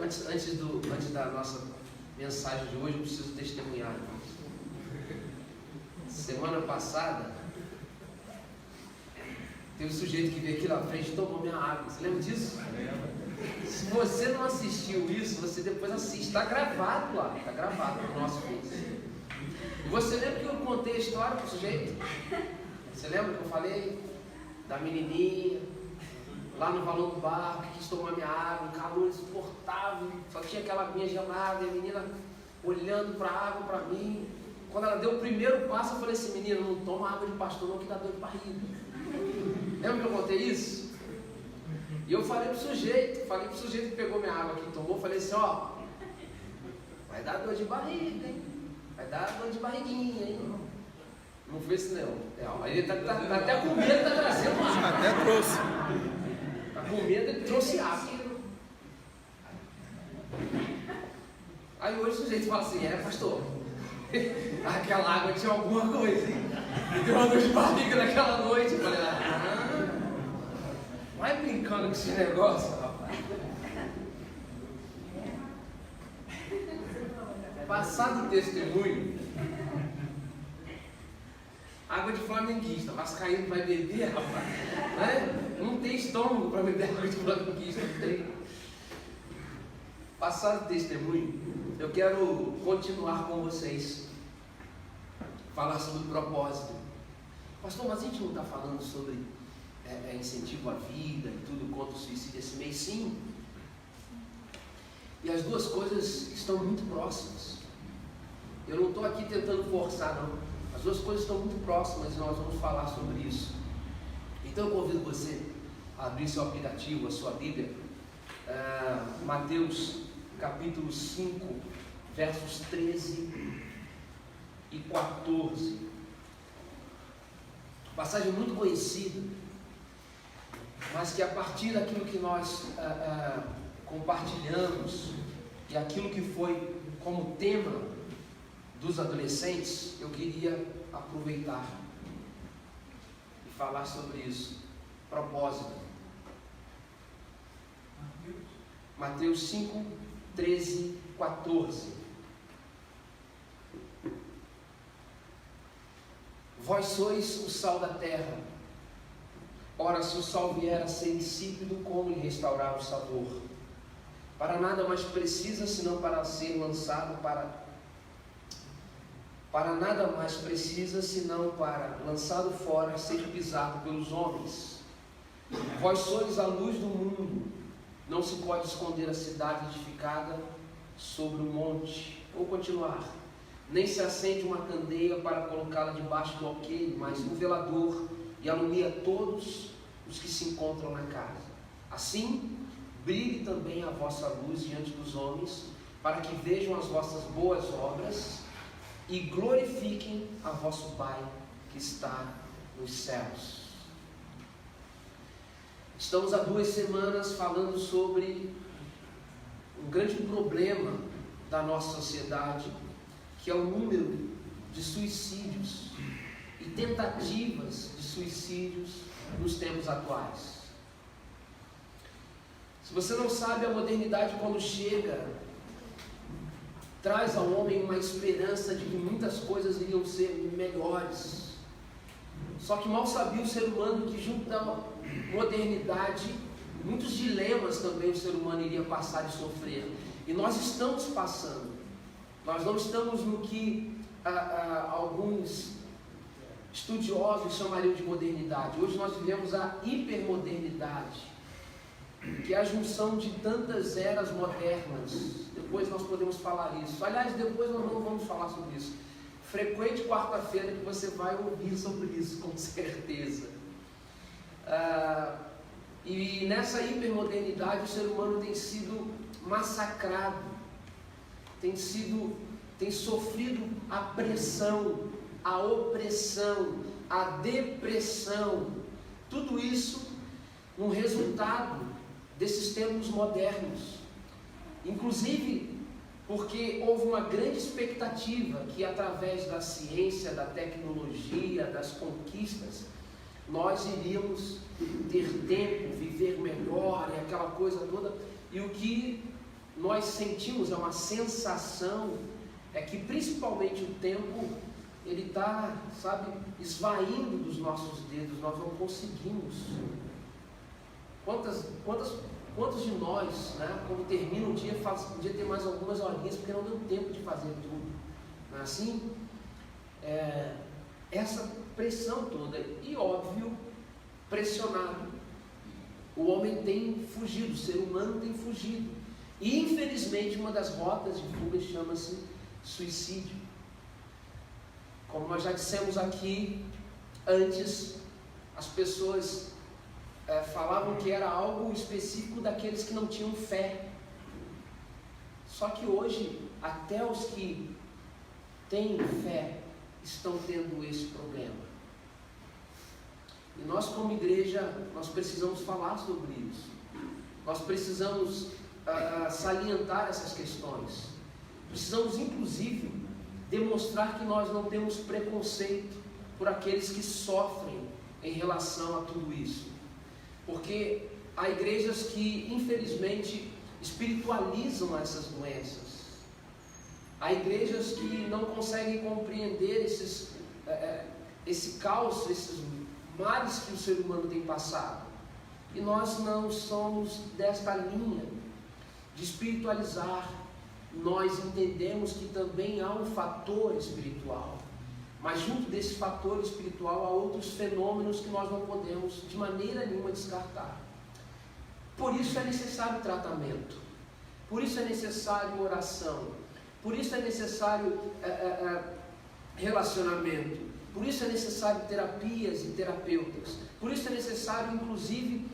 Antes da nossa mensagem de hoje, eu preciso testemunhar, irmãos. Semana passada, teve um sujeito que veio aqui na frente e tomou minha água. Você lembra disso? Se você não assistiu isso, você depois assiste. Está gravado lá, está gravado no nosso curso. E você lembra que eu contei a história para o sujeito? Você lembra que eu falei da menininha lá no valão do bar, que quis tomar minha água, um calor insuportável, só tinha aquela aguinha gelada, e a menina olhando para a água para mim. Quando ela deu o primeiro passo, eu falei assim: menina, não toma água de pastor não, que dá dor de barriga. Lembra que eu contei isso? E eu falei pro sujeito que pegou minha água aqui, tomou, falei assim: ó, vai dar dor de barriga, hein? Vai dar dor de barriguinha, hein? Não foi isso não. Aí ele tá até com medo, tá trazendo água. Até trouxe. Tá com medo, ele trouxe água. Aí hoje o sujeito fala assim: pastor, aquela água tinha alguma coisa, hein? Me deu uma dor de barriga naquela noite. Eu falei: vai brincando com esse negócio, rapaz. Passado o testemunho, água de flamenguista, vascaíno vai beber, rapaz, né? Não tem estômago para beber água de flamenguista, não tem. Passado o testemunho, eu quero continuar com vocês, falar sobre o propósito. Pastor, mas a gente não está falando sobre incentivo à vida e tudo contra o suicídio esse mês? Sim. E as duas coisas estão muito próximas. Eu não estou aqui tentando forçar, não. As duas coisas estão muito próximas e nós vamos falar sobre isso. Então eu convido você a abrir seu aplicativo, a sua Bíblia, Mateus capítulo 5, versos 13 e 14. Passagem muito conhecida, mas que a partir daquilo que nós compartilhamos e aquilo que foi como tema dos adolescentes, eu queria aproveitar e falar sobre isso. Propósito. Mateus 5, 13, 14. Vós sois o sal da terra. Ora, se o sal vier a ser insípido, como lhe restaurar o sabor? Para nada mais precisa, senão para ser lançado para nada mais precisa, senão para, lançado fora, ser pisado pelos homens. Vós sois a luz do mundo. Não se pode esconder a cidade edificada sobre o monte. Vou continuar. Nem se acende uma candeia para colocá-la debaixo do alqueire, mas no velador, e alumia todos os que se encontram na casa. Assim, brilhe também a vossa luz diante dos homens, para que vejam as vossas boas obras e glorifiquem a vosso Pai que está nos céus. Estamos há 2 semanas falando sobre um grande problema da nossa sociedade, que é o número de suicídios e tentativas de suicídios nos tempos atuais. Se você não sabe, a modernidade, quando chega, traz ao homem uma esperança de que muitas coisas iriam ser melhores. Só que mal sabia o ser humano que, junto da modernidade, muitos dilemas também o ser humano iria passar e sofrer. E nós estamos passando. Nós não estamos no que alguns estudiosos chamariam de modernidade. Hoje nós vivemos a hipermodernidade, que é a junção de tantas eras modernas. Depois nós podemos falar isso. Aliás, depois nós não vamos falar sobre isso. Frequente quarta-feira que você vai ouvir sobre isso, com certeza. E nessa hipermodernidade o ser humano tem sido massacrado, tem sofrido a pressão, a opressão, a depressão, tudo isso um resultado desses tempos modernos. Inclusive porque houve uma grande expectativa que, através da ciência, da tecnologia, das conquistas, nós iríamos ter tempo, viver melhor e aquela coisa toda. E o que nós sentimos, é uma sensação, é que principalmente o tempo, ele está, sabe, esvaindo dos nossos dedos, nós não conseguimos. Quantos de nós, né, quando termina o dia, fala assim, podia ter mais algumas horinhas, porque não deu tempo de fazer tudo. Não é assim? Essa pressão toda, e óbvio, pressionado. O homem tem fugido, o ser humano tem fugido. E infelizmente uma das rotas de fuga chama-se suicídio. Como nós já dissemos aqui antes, as pessoas falavam que era algo específico daqueles que não tinham fé. Só que hoje, até os que têm fé estão tendo esse problema. E nós, como igreja, nós precisamos falar sobre isso. Nós precisamos salientar essas questões. Precisamos, inclusive, demonstrar que nós não temos preconceito por aqueles que sofrem em relação a tudo isso. Porque há igrejas que, infelizmente, espiritualizam essas doenças. Há igrejas que não conseguem compreender esse caos, esses males que o ser humano tem passado. E nós não somos desta linha de espiritualizar. Nós entendemos que também há um fator espiritual, mas junto desse fator espiritual há outros fenômenos que nós não podemos de maneira nenhuma descartar. Por isso é necessário tratamento, por isso é necessário oração, por isso é necessário relacionamento, por isso é necessário terapias e terapeutas, por isso é necessário inclusive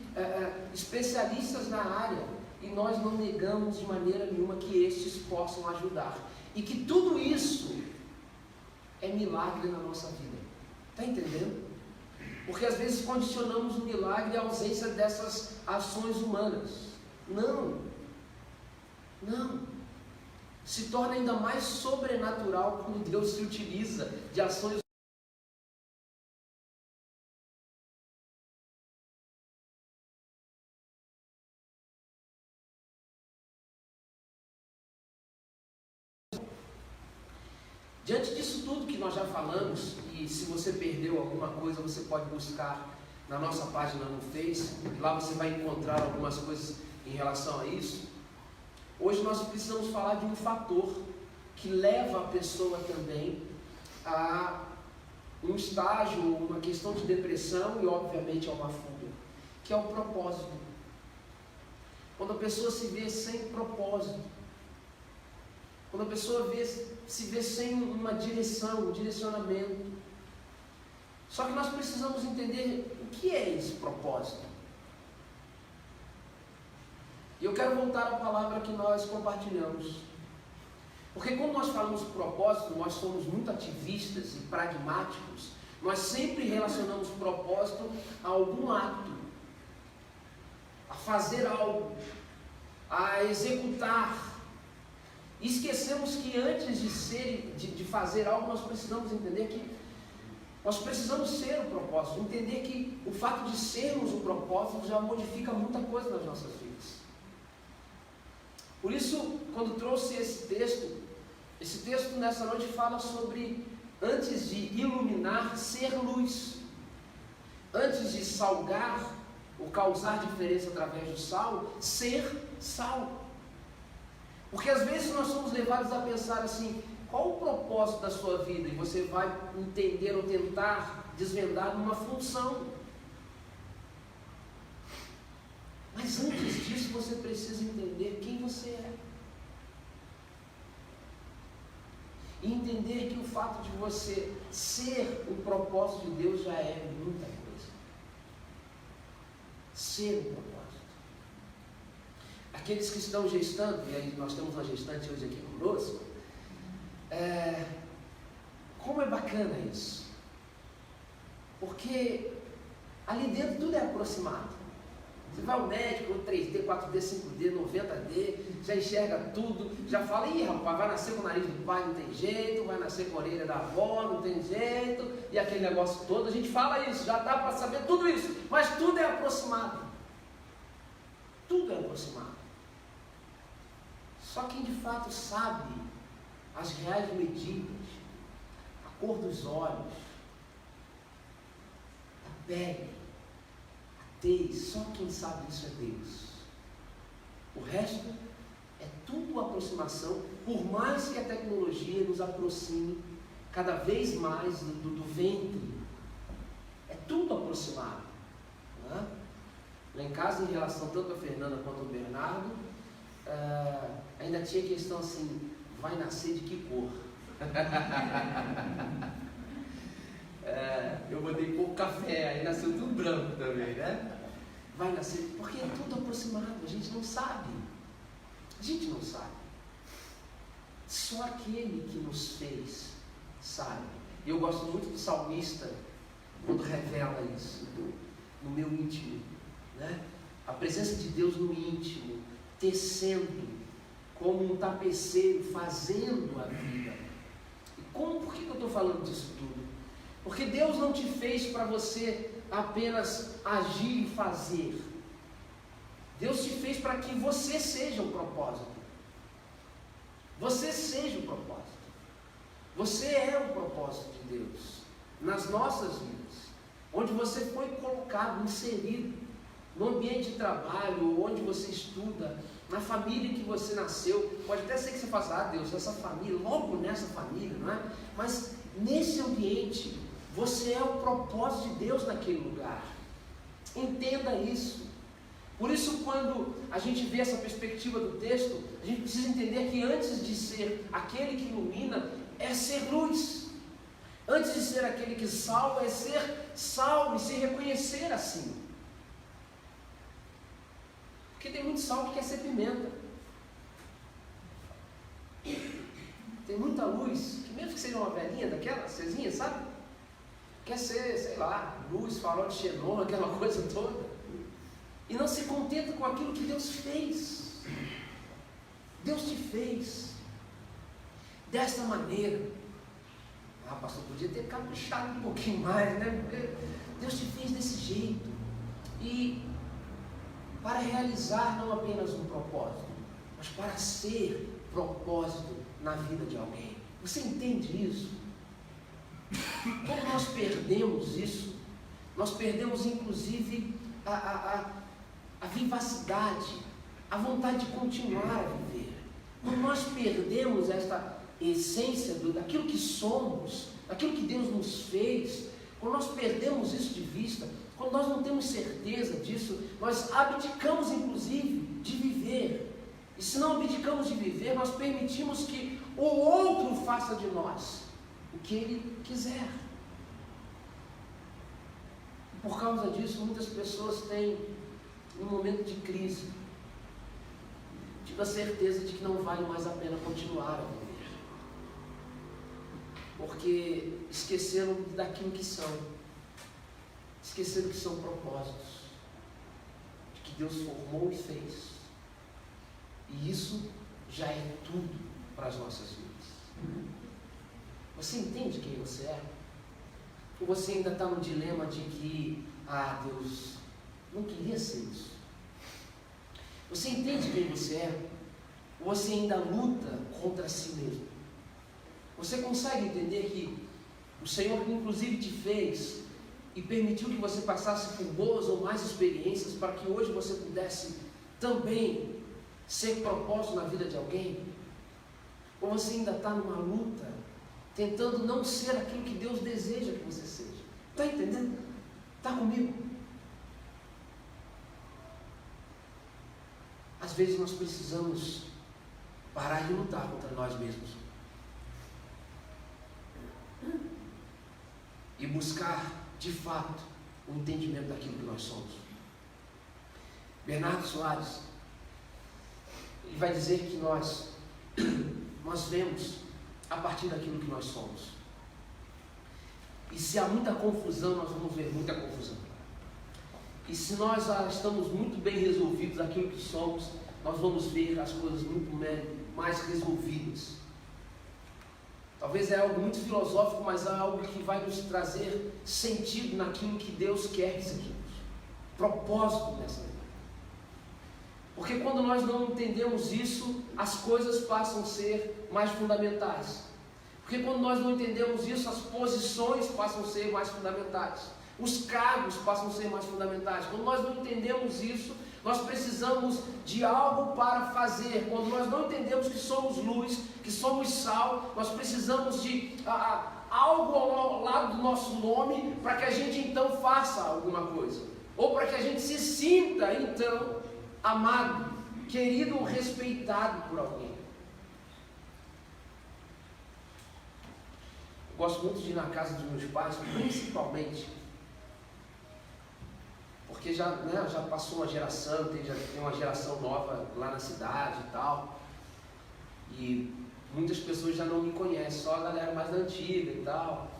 especialistas na área. E nós não negamos de maneira nenhuma que estes possam ajudar. E que tudo isso é milagre na nossa vida. Está entendendo? Porque às vezes condicionamos o milagre à ausência dessas ações humanas. Não. Se torna ainda mais sobrenatural quando Deus se utiliza de ações Diante disso tudo que nós já falamos, e se você perdeu alguma coisa, você pode buscar na nossa página no Face, lá você vai encontrar algumas coisas em relação a isso. Hoje nós precisamos falar de um fator que leva a pessoa também a um estágio, uma questão de depressão e obviamente a uma fuga, que é o propósito. Quando a pessoa se vê sem propósito, quando a pessoa se vê sem uma direção, um direcionamento. Só que nós precisamos entender o que é esse propósito. E eu quero voltar à palavra que nós compartilhamos. Porque quando nós falamos propósito, nós somos muito ativistas e pragmáticos. Nós sempre relacionamos propósito a algum ato, a fazer algo, a executar. E esquecemos que antes de fazer algo, nós precisamos entender que nós precisamos ser o propósito, entender que o fato de sermos o propósito já modifica muita coisa nas nossas vidas. Por isso, quando trouxe esse texto nessa noite fala sobre, antes de iluminar, ser luz. Antes de salgar ou causar diferença através do sal, ser sal. Porque às vezes nós somos levados a pensar assim, qual o propósito da sua vida? E você vai entender ou tentar desvendar numa função. Mas antes disso você precisa entender quem você é. E entender que o fato de você ser o propósito de Deus já é muita coisa. Ser o propósito. Aqueles que estão gestando, e aí nós temos uma gestante hoje aqui conosco, como é bacana isso. Porque ali dentro tudo é aproximado. Você vai ao médico, 3D, 4D, 5D, 90D, já enxerga tudo, já fala, ih rapaz, vai nascer com o nariz do pai, não tem jeito, vai nascer com a orelha da avó, não tem jeito, e aquele negócio todo, a gente fala isso, já dá para saber tudo isso, mas tudo é aproximado. Tudo é aproximado. Só quem de fato sabe as reais medidas, a cor dos olhos, a pele, a tez, só quem sabe isso é Deus. O resto é tudo aproximação, por mais que a tecnologia nos aproxime cada vez mais do ventre, é tudo aproximado. Né? Lá em casa, em relação tanto a Fernanda quanto ao Bernardo, ainda tinha questão assim, vai nascer de que cor? Eu botei pouco café, aí nasceu tudo branco também, né? Vai nascer, porque é tudo aproximado, a gente não sabe. A gente não sabe. Só aquele que nos fez sabe. E eu gosto muito do salmista, quando revela isso, no meu íntimo, né? A presença de Deus no íntimo, tecendo, como um tapeceiro, fazendo a vida. E por que eu estou falando disso tudo? Porque Deus não te fez para você apenas agir e fazer. Deus te fez para que você seja o propósito. Você seja o propósito. Você é o propósito de Deus nas nossas vidas. Onde você foi colocado, inserido, no ambiente de trabalho, onde você estuda, na família que você nasceu. Pode até ser que você faça, Deus, essa família, logo nessa família, não é? Mas nesse ambiente, você é o propósito de Deus naquele lugar. Entenda isso. Por isso, quando a gente vê essa perspectiva do texto, a gente precisa entender que antes de ser aquele que ilumina, é ser luz. Antes de ser aquele que salva, é ser salvo e se reconhecer assim. Porque tem muito sal que quer ser pimenta. Tem muita luz, que mesmo que seja uma velhinha daquela, acesinha, sabe? Quer ser, sei lá, luz, farol de xenon, aquela coisa toda. E não se contenta com aquilo que Deus fez. Deus te fez desta maneira. Pastor, podia ter caprichado um pouquinho mais, né? Porque Deus te fez desse jeito. E para realizar não apenas um propósito, mas para ser propósito na vida de alguém. Você entende isso? Como nós perdemos isso, nós perdemos inclusive a vivacidade, a vontade de continuar a viver. Quando nós perdemos esta essência daquilo que somos, daquilo que Deus nos fez, quando nós perdemos isso de vista, quando nós não temos certeza disso, nós abdicamos inclusive de viver. E se não abdicamos de viver, nós permitimos que o outro faça de nós o que ele quiser. E por causa disso, muitas pessoas têm um momento de crise, tive a certeza de que não vale mais a pena continuar a viver, porque esqueceram daquilo que são, esqueceram que são propósitos, de que Deus formou e fez, e isso já é tudo para as nossas vidas. Você entende quem você é? Ou você ainda está no dilema de que, Deus não queria ser isso? Você entende quem você é? Ou você ainda luta contra si mesmo? Você consegue entender que o Senhor inclusive te fez e permitiu que você passasse por boas ou mais experiências para que hoje você pudesse também ser propósito na vida de alguém? Ou você ainda está numa luta, tentando não ser aquilo que Deus deseja que você seja? Está entendendo? Está comigo? Às vezes nós precisamos parar de lutar contra nós mesmos e buscar de fato o entendimento daquilo que nós somos. Bernardo Soares, ele vai dizer que nós vemos a partir daquilo que nós somos. E se há muita confusão, nós vamos ver muita confusão. E se nós já estamos muito bem resolvidos aquilo que somos, nós vamos ver as coisas muito mais resolvidas. Talvez é algo muito filosófico, mas é algo que vai nos trazer sentido naquilo que Deus quer que sejamos. Propósito nessa vida. Porque quando nós não entendemos isso, as coisas passam a ser mais fundamentais. Porque quando nós não entendemos isso, as posições passam a ser mais fundamentais. Os cargos passam a ser mais fundamentais. Quando nós não entendemos isso, nós precisamos de algo para fazer. Quando nós não entendemos que somos luz, que somos sal, nós precisamos de algo ao lado do nosso nome para que a gente então faça alguma coisa. Ou para que a gente se sinta então amado, querido ou respeitado por alguém. Eu gosto muito de ir na casa dos meus pais, principalmente porque já passou uma geração, já tem uma geração nova lá na cidade e tal, e muitas pessoas já não me conhecem, só a galera mais da antiga e tal.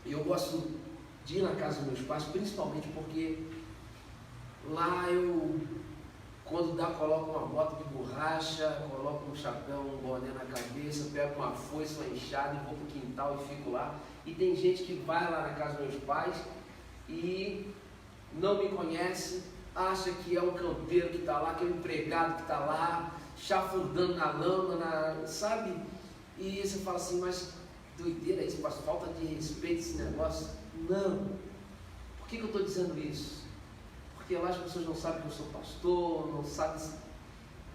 E eu gosto de ir na casa dos meus pais, principalmente porque lá quando dá, coloco uma bota de borracha, coloco um chapéu, um boné na cabeça, pego uma foice, uma enxada e vou pro quintal e fico lá. E tem gente que vai lá na casa dos meus pais e não me conhece, acha que é um campeiro que está lá, que é um empregado que está lá, chafurdando na lama, sabe? E você fala assim, mas doideira isso, falta de respeito esse negócio. Não. Por que eu estou dizendo isso? Porque lá as pessoas não sabem que eu sou pastor, não sabem.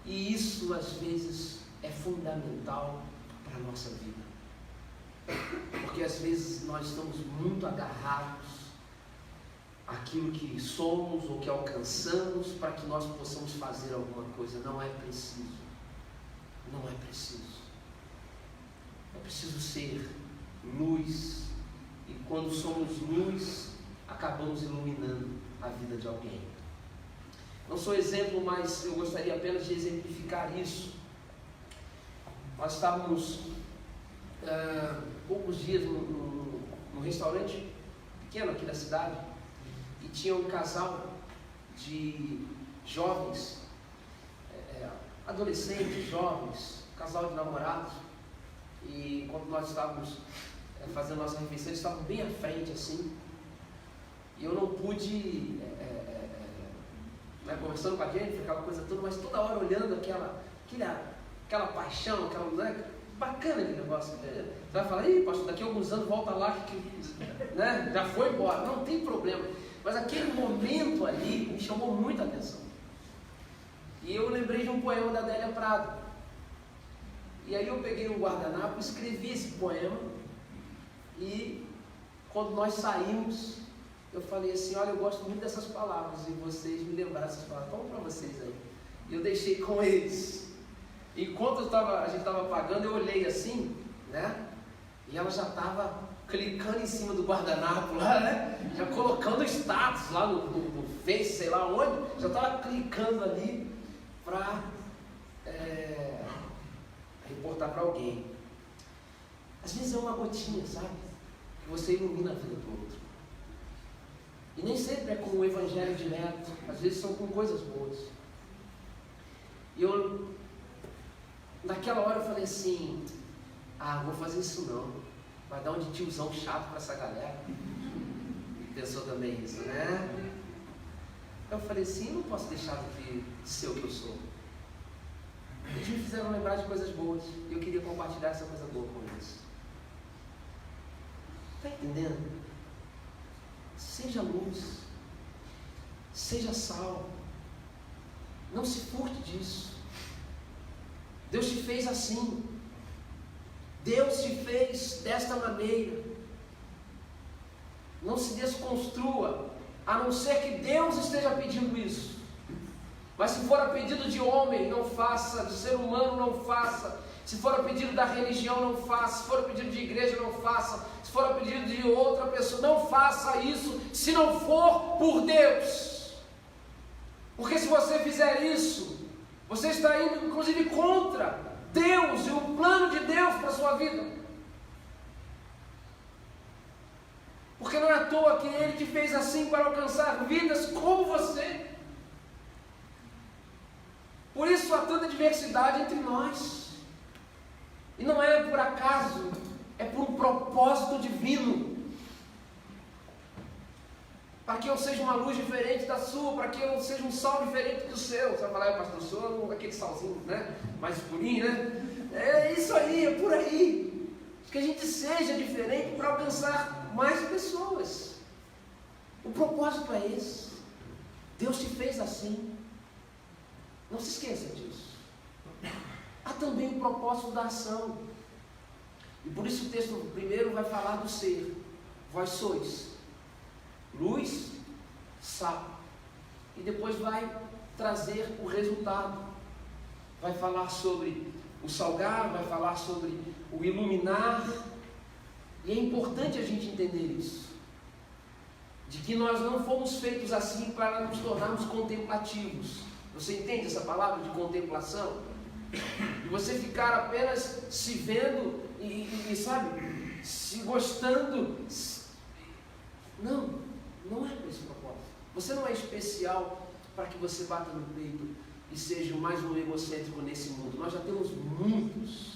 E isso às vezes é fundamental para a nossa vida. Porque às vezes nós estamos muito agarrados àquilo que somos ou que alcançamos para que nós possamos fazer alguma coisa. Não é preciso. Não é preciso. É preciso ser luz. E quando somos luz, acabamos iluminando a vida de alguém. Não sou exemplo, mas eu gostaria apenas de exemplificar isso. Nós estávamos poucos dias num restaurante pequeno aqui da cidade e tinha um casal de jovens, adolescentes, jovens, casal de namorados, e quando nós estávamos fazendo nossa refeição, eles estavam bem à frente assim, e eu não pude, conversando com a gente, aquela coisa toda, mas toda hora olhando aquela paixão, bacana aquele negócio. Você vai falar, pastor, daqui a alguns anos volta lá, já foi embora, não tem problema. Mas aquele momento ali me chamou muita atenção. E eu lembrei de um poema da Adélia Prado. E aí eu peguei um guardanapo, escrevi esse poema, e quando nós saímos, eu falei assim, olha, eu gosto muito dessas palavras, e vocês me lembraram essas palavras, toma para vocês aí. E eu deixei com eles. Enquanto a gente estava pagando, eu olhei assim, né? E ela já estava clicando em cima do guardanapo lá, né? Já colocando status lá no Face, sei lá onde, já estava clicando ali para reportar para alguém. Às vezes é uma gotinha, sabe? Que você ilumina a vida do outro. E nem sempre é com o evangelho direto, às vezes são com coisas boas. E eu, naquela hora eu falei assim, não vou fazer isso não, vai dar um de tiozão chato para essa galera. Pensou também isso, né? Eu falei assim, eu não posso deixar de ser o que eu sou. Eles me fizeram lembrar de coisas boas, e eu queria compartilhar essa coisa boa com eles. Está entendendo? Seja luz, seja sal, não se furte disso. Deus te fez assim, Deus te fez desta maneira. Não se desconstrua, a não ser que Deus esteja pedindo isso. Mas se for a pedido de homem, não faça, de ser humano, não faça. Se for a pedido da religião, não faça. Se for a pedido de igreja, não faça. Se for a pedido de outra pessoa, não faça isso, se não for por Deus. Porque se você fizer isso, você está indo inclusive contra Deus e o plano de Deus para a sua vida. Porque não é à toa que Ele te fez assim para alcançar vidas como você. Por isso há tanta diversidade entre nós. E não é por acaso, é por um propósito divino. para que eu seja uma luz diferente da sua, para que eu seja um sal diferente do seu. Você vai falar, pastor, sou aquele salzinho, né? Mais purinho, né? É isso aí, é por aí. Que a gente seja diferente para alcançar mais pessoas. O propósito é esse. Deus te fez assim. Não se esqueça disso. Há também o propósito da ação. E por isso o texto primeiro vai falar do ser. Vós sois luz, sal. E depois vai trazer o resultado. Vai falar sobre o salgar, vai falar sobre o iluminar. E é importante a gente entender isso. De que nós não fomos feitos assim para nos tornarmos contemplativos. Você entende essa palavra de contemplação? E você ficar apenas se vendo e sabe, se gostando. Não, não é para esse propósito. Você não é especial para que você bata no peito e seja mais um egocêntrico nesse mundo. Nós já temos muitos.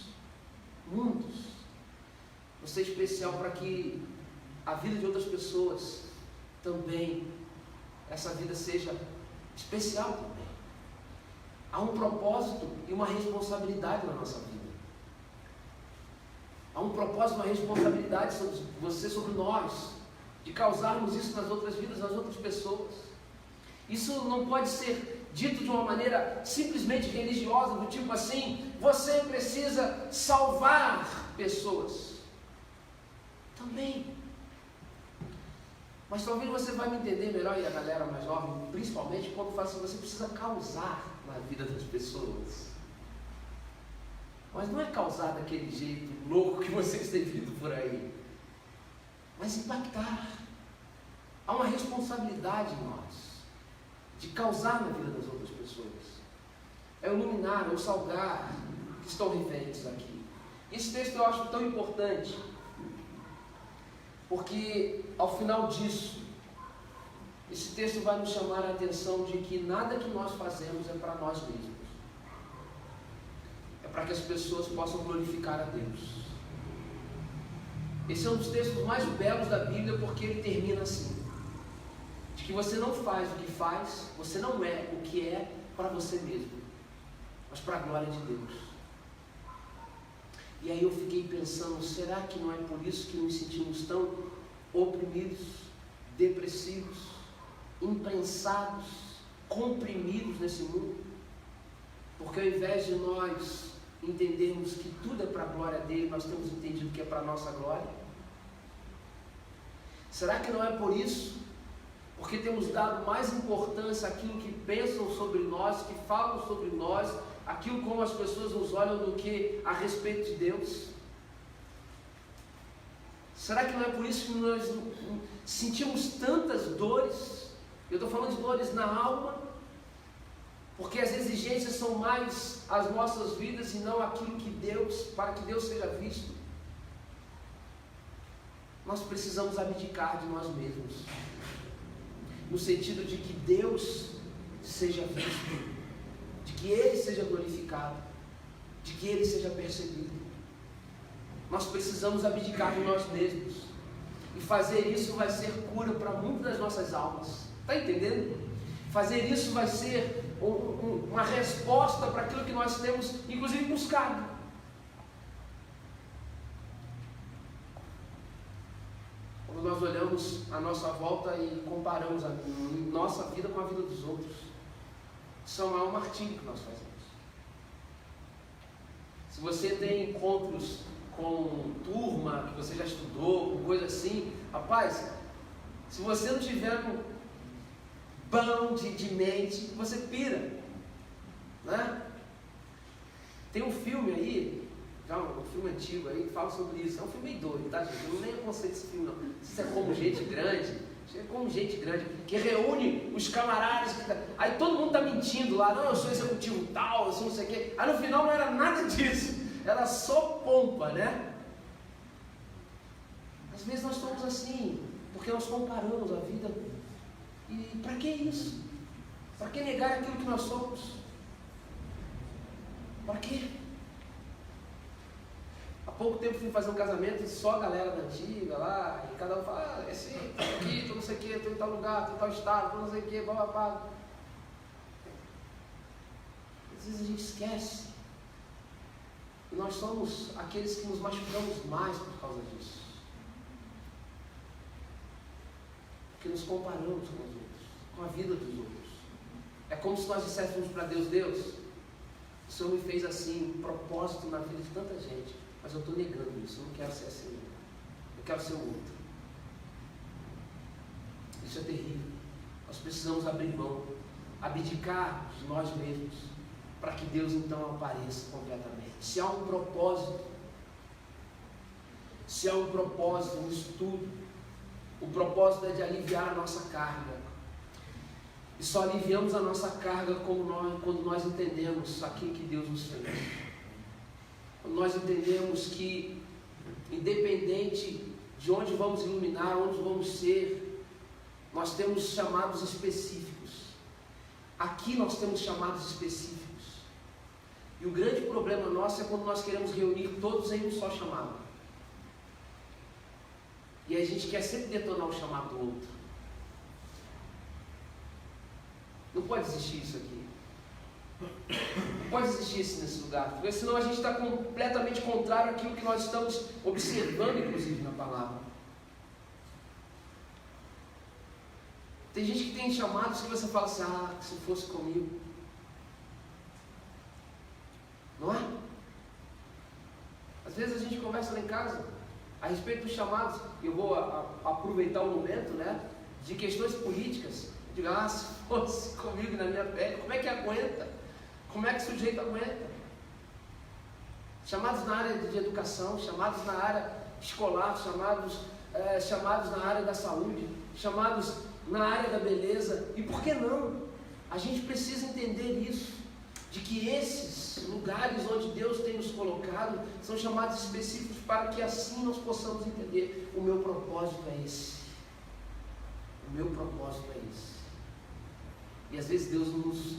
Você é especial para que a vida de outras pessoas também, essa vida seja especial também. Há um propósito e uma responsabilidade na nossa vida. Há um propósito e uma responsabilidade sobre você, sobre nós, de causarmos isso nas outras vidas, nas outras pessoas. Isso não pode ser dito de uma maneira simplesmente religiosa, do tipo assim, você precisa salvar pessoas. Também. Mas talvez você vai me entender melhor, e a galera mais jovem, principalmente, quando fala assim, você precisa causar na vida das pessoas. Mas não é causar daquele jeito louco que vocês têm visto por aí. Mas impactar. Há uma responsabilidade em nós de causar na vida das outras pessoas. É o iluminar, é o salgar que estão referentes aqui. Esse texto eu acho tão importante, porque ao final disso, esse texto vai nos chamar a atenção de que nada que nós fazemos é para nós mesmos. É para que as pessoas possam glorificar a Deus. Esse é um dos textos mais belos da Bíblia, porque ele termina assim: de que você não faz o que faz, você não é o que é para você mesmo, mas para a glória de Deus. E aí eu fiquei pensando, será que não é por isso que nos sentimos tão oprimidos, depressivos, imprensados, comprimidos nesse mundo? Porque ao invés de nós entendermos que tudo é para a glória dele, nós temos entendido que é para a nossa glória? Será que não é por isso? Porque temos dado mais importância àquilo que pensam sobre nós, que falam sobre nós, aquilo como as pessoas nos olham, do que a respeito de Deus? Será que não é por isso que nós sentimos tantas dores? Eu estou falando de dores na alma, porque as exigências são mais as nossas vidas e não aquilo que Deus, para que Deus seja visto. Nós precisamos abdicar de nós mesmos, no sentido de que Deus seja visto, de que Ele seja glorificado, de que Ele seja percebido. Nós precisamos abdicar de nós mesmos, e fazer isso vai ser cura para muitas das nossas almas. Está entendendo? Fazer isso vai ser uma resposta para aquilo que nós temos, inclusive, buscado. Quando nós olhamos a nossa volta e comparamos a nossa vida com a vida dos outros, isso é o maior martírio que nós fazemos. Se você tem encontros com turma que você já estudou, com coisa assim, rapaz, se você não tiver um bom de mente, você pira, né? Tem um filme aí, já um filme antigo aí, que fala sobre isso. É um filme meio doido, tá, gente? Eu não nem aconselho esse filme, não. Isso é Como Gente Grande. É Como Gente Grande, que reúne os camaradas. Aí todo mundo tá mentindo lá. Não, eu sou executivo tal, eu sou não sei o quê. Aí no final não era nada disso. Era só pompa, né? Às vezes nós somos assim, porque nós comparamos a vida. E para que isso? Para que negar aquilo que nós somos? Para quê? pouco tempo fui fazer um casamento, só a galera da antiga lá, e cada um fala, esse aqui, tu não sei o que, tu em tal lugar, tu em tal estado, tu não sei o que, blá. Às vezes a gente esquece. E nós somos aqueles que nos machucamos mais por causa disso. Porque nos comparamos com os outros, com a vida dos outros. É como se nós disséssemos para Deus, Deus, o Senhor me fez assim, um propósito na vida de tanta gente, mas eu estou negando isso, eu não quero ser assim, eu quero ser o outro. Isso é terrível. Nós precisamos abrir mão, abdicar de nós mesmos, para que Deus então apareça completamente. Se há um propósito nisso tudo, o propósito é de aliviar a nossa carga. E só aliviamos a nossa carga quando nós entendemos aquilo que Deus nos fez. Quando nós entendemos que, independente de onde vamos iluminar, onde vamos ser, nós temos chamados específicos. Aqui nós temos chamados específicos. E o grande problema nosso é quando nós queremos reunir todos em um só chamado. E a gente quer sempre detonar o chamado do outro. Não pode existir isso aqui. Não pode existir isso nesse lugar. Porque senão a gente está completamente contrário àquilo que nós estamos observando, inclusive, na palavra. Tem gente que tem chamados que você fala assim, se fosse comigo. Não é? Às vezes a gente conversa lá em casa a respeito dos chamados. Eu vou aproveitar o momento, né, de questões políticas. Eu digo, se fosse comigo na minha pele, como é que aguenta? Como é que o sujeito aguenta? Chamados na área de educação, chamados na área escolar, chamados na área da saúde, chamados na área da beleza. E por que não? A gente precisa entender isso, de que esses lugares onde Deus tem nos colocado são chamados específicos para que assim nós possamos entender: o meu propósito é esse. O meu propósito é esse. E às vezes Deus nos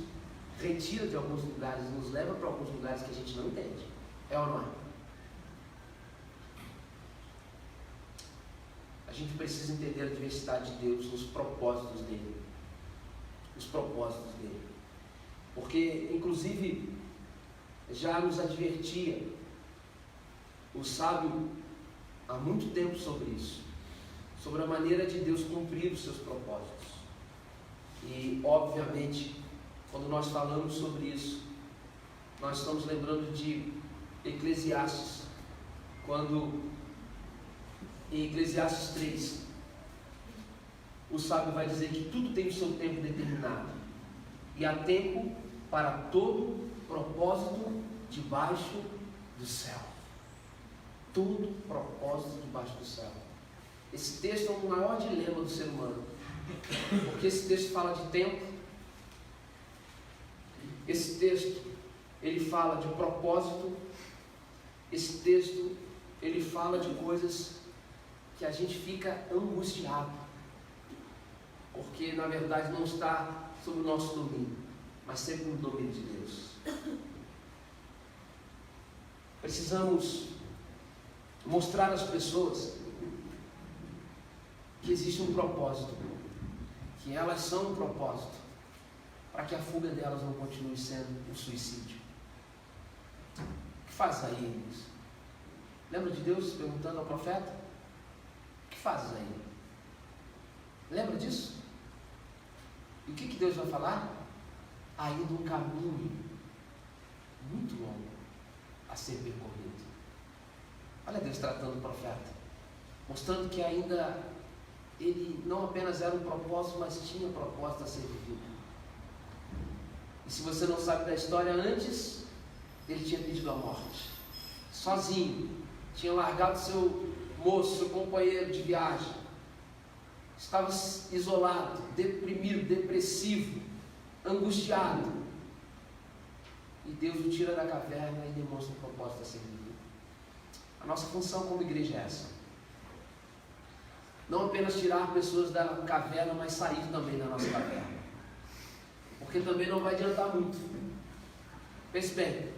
retira de alguns lugares, nos leva para alguns lugares que a gente não entende. É ou não é? A gente precisa entender a diversidade de Deus nos propósitos dele. Os propósitos dele. Porque, inclusive, já nos advertia o sábio há muito tempo sobre isso, sobre a maneira de Deus cumprir os seus propósitos. E, obviamente, quando nós falamos sobre isso, nós estamos lembrando de Eclesiastes, quando em Eclesiastes 3, o sábio vai dizer que tudo tem o seu tempo determinado, e há tempo para todo propósito debaixo do céu. Todo propósito debaixo do céu. Esse texto é o maior dilema do ser humano, porque esse texto fala de tempo, esse texto ele fala de propósito, esse texto ele fala de coisas que a gente fica angustiado, porque na verdade não está sob o nosso domínio, mas sempre no domínio de Deus. Precisamos mostrar às pessoas que existe um propósito, que elas são um propósito, para que a fuga delas não continue sendo um suicídio. O que faz aí, irmãos? Lembra de Deus perguntando ao profeta? O que fazes aí? Lembra disso? E o que Deus vai falar? Ainda um caminho muito longo a ser percorrido. Olha Deus tratando o profeta, mostrando que ainda ele não apenas era um propósito, mas tinha um propósito a ser vivido. E se você não sabe da história, antes ele tinha pedido a morte, sozinho, tinha largado seu moço, seu companheiro de viagem, estava isolado, deprimido, depressivo, angustiado, e Deus o tira da caverna e demonstra um propósito a ser vivido. A nossa função como igreja é essa: não apenas tirar pessoas da caverna, mas sair também da nossa caverna, porque também não vai adiantar muito. Pense bem,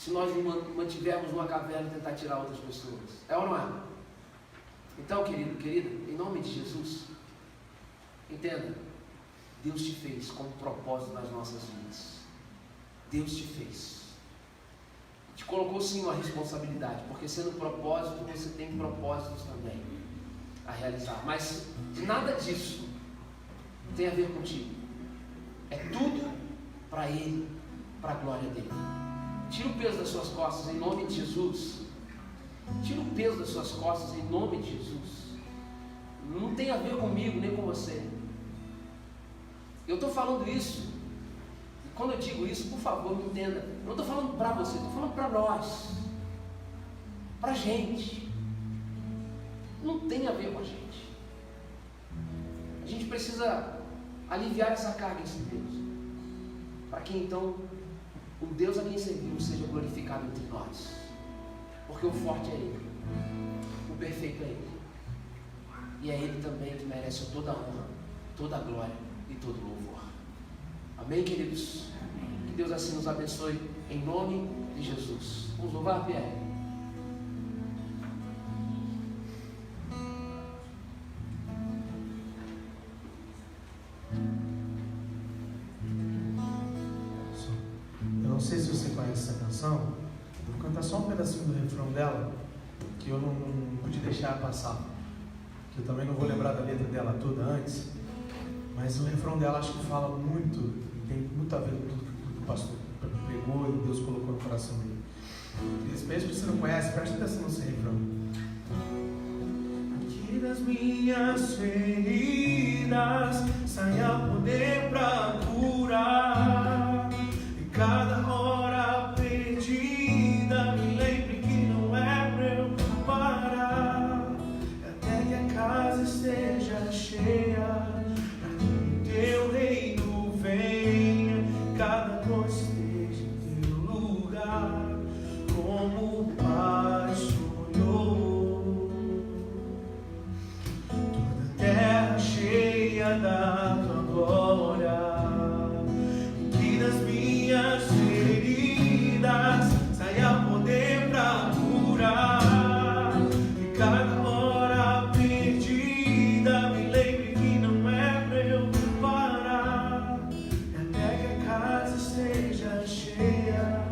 se nós nos mantivermos numa caverna e tentar tirar outras pessoas. É ou não é? Então, querido, querida, em nome de Jesus, entenda, Deus te fez com um propósito nas nossas vidas. Deus te fez. Te colocou sim uma responsabilidade, porque sendo propósito, você tem propósitos também a realizar. Mas nada disso tem a ver contigo. É tudo para Ele, para a glória dEle. Tira o peso das suas costas em nome de Jesus. Tira o peso das suas costas em nome de Jesus. Não tem a ver comigo nem com você. Eu estou falando isso. E quando eu digo isso, por favor, me entenda. Eu não estou falando para você, estou falando para nós. Para a gente. Não tem a ver com a gente. A gente precisa aliviar essa carga em si mesmo. Para que então o Deus a quem servimos seja glorificado entre nós. Porque o forte é Ele. O perfeito é Ele. E é Ele também que merece toda a honra, toda a glória e todo o louvor. Amém, queridos? Que Deus assim nos abençoe, em nome de Jesus. Vamos louvar, Pierre? Eu não sei se você conhece essa canção. Eu vou cantar só um pedacinho do refrão dela, que eu não pude deixar passar. Que eu também não vou lembrar da letra dela toda antes. Mas o refrão dela acho que fala muito, tem muito a ver com tudo que o pastor pregou e Deus colocou no coração dele. Mesmo que você não conhece, preste atenção nesse refrão. Aqui das minhas feridas saia poder pra curar. E cada hora perdida me lembre que não é pra eu parar. Até que a casa esteja cheia, teu reino venha, cada coisa esteja em teu lugar, como o Pai sonhou. Toda a terra cheia da tua glória, e que das minhas feridas saia poder pra curar. E cada hora perdida me lembre que não é pra eu parar. Até que a casa esteja cheia,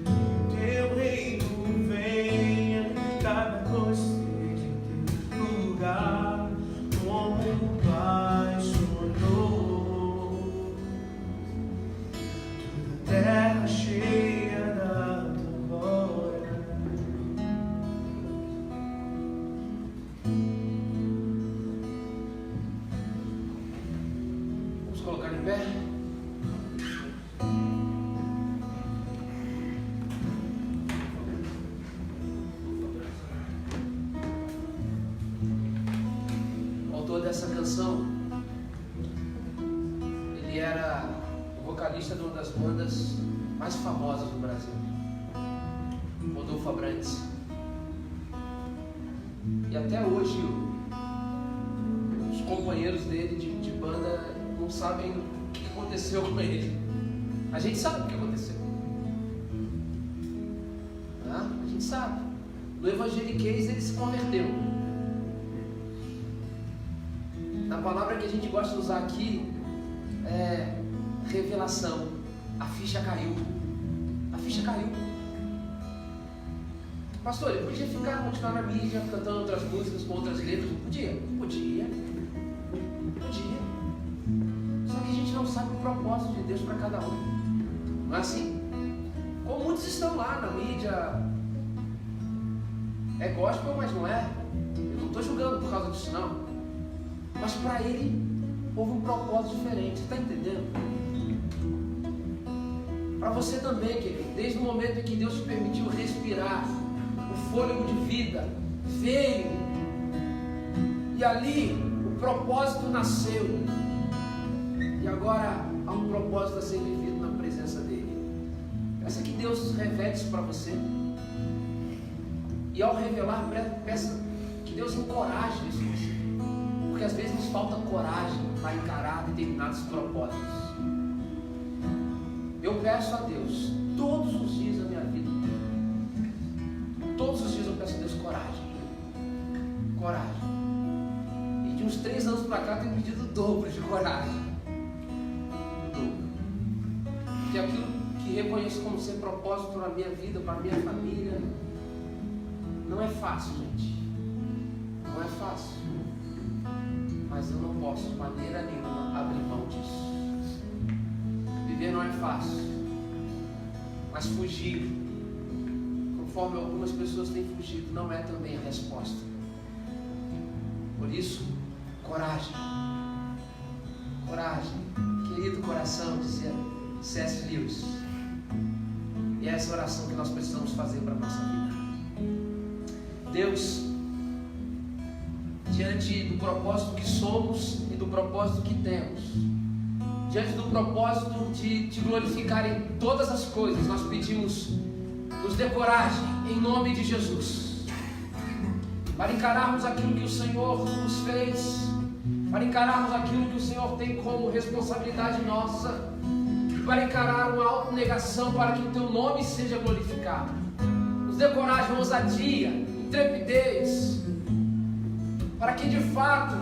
pra que o teu reino venha, cada coisa esteja em teu lugar, como o Pai sonhou. Toda a terra cheia da tua glória. Vamos colocar em pé. O autor dessa canção, ele era o vocalista de uma das bandas mais famosas do Brasil, Rodolfo Abrantes. E até hoje os companheiros dele de banda não sabem o que aconteceu com ele. A gente sabe o que aconteceu. A gente sabe. No evangeliquez ele se converteu. Na palavra que a gente gosta de usar aqui é revelação. A ficha caiu. A ficha caiu. Pastor, ele podia continuar na mídia cantando outras músicas com outras letras? Não podia? Podia. Só que a gente não sabe o propósito de Deus para cada um. Não é assim? Como muitos estão lá na mídia, é gospel, mas não é. Eu não estou julgando por causa disso, não. Mas para ele houve um propósito diferente. Você está entendendo? Para você também, querido. Desde o momento em que Deus te permitiu respirar, o fôlego de vida veio. E ali o propósito nasceu. E agora há um propósito a ser vivido na presença dele. Peça que Deus revele isso para você. E ao revelar, peça que Deus encoraje isso em você. Porque às vezes nos falta coragem para encarar determinados propósitos. Eu peço a Deus, todos os dias da minha vida, coragem. E de uns 3 anos para cá eu tenho pedido o dobro de coragem. O dobro. Porque aquilo que reconheço como ser propósito na minha vida, para a minha família, não é fácil, gente. Não é fácil. Mas eu não posso de maneira nenhuma abrir mão disso. Viver não é fácil. Mas fugir, conforme algumas pessoas têm fugido, não é também a resposta. Por isso, coragem. Coragem. Querido coração, dizia C.S. Lewis. E é essa oração que nós precisamos fazer para a nossa vida. Deus, diante do propósito que somos e do propósito que temos, diante do propósito de te glorificar em todas as coisas, nós pedimos, nos dê coragem, em nome de Jesus, para encararmos aquilo que o Senhor nos fez, para encararmos aquilo que o Senhor tem como responsabilidade nossa, e para encarar uma autonegação para que o teu nome seja glorificado. Nos dê coragem, ousadia, intrepidez, para que de fato,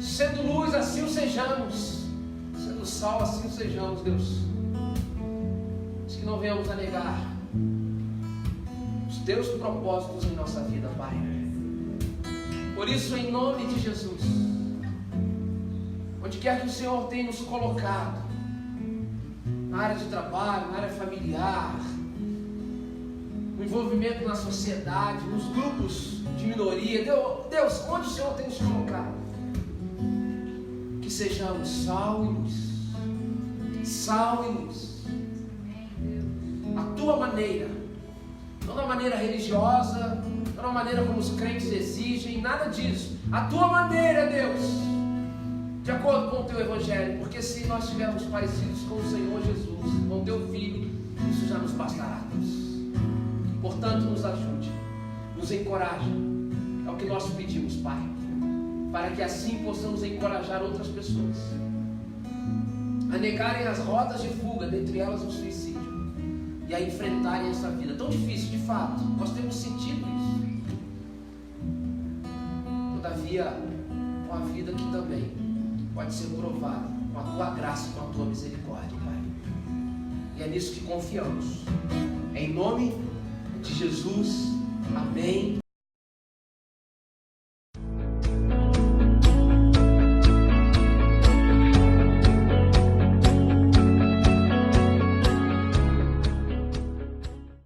sendo luz, assim o sejamos, sendo sal, assim o sejamos, Deus. Diz que não venhamos a negar os teus propósitos em nossa vida, Pai. Por isso, em nome de Jesus, onde quer que o Senhor tenha nos colocado, na área de trabalho, na área familiar, no envolvimento na sociedade, nos grupos de minoria, Deus, onde o Senhor tem nos colocado, que sejamos sal e luz, sal e luz, a tua maneira, não da maneira religiosa, não da maneira como os crentes exigem, nada disso, a tua maneira, Deus, de acordo com o teu evangelho, porque se nós estivermos parecidos com o Senhor Jesus, com o teu Filho, isso já nos bastará, Deus. Portanto, nos ajude, nos encoraje, é o que nós pedimos, Pai, para que assim possamos encorajar outras pessoas a negarem as rotas de fuga, dentre elas o suicídio, e a enfrentarem essa vida tão difícil. De fato, nós temos sentido isso. Todavia, uma vida que também pode ser provada com a tua graça e com a tua misericórdia, Pai. E é nisso que confiamos. Em nome de Jesus, amém.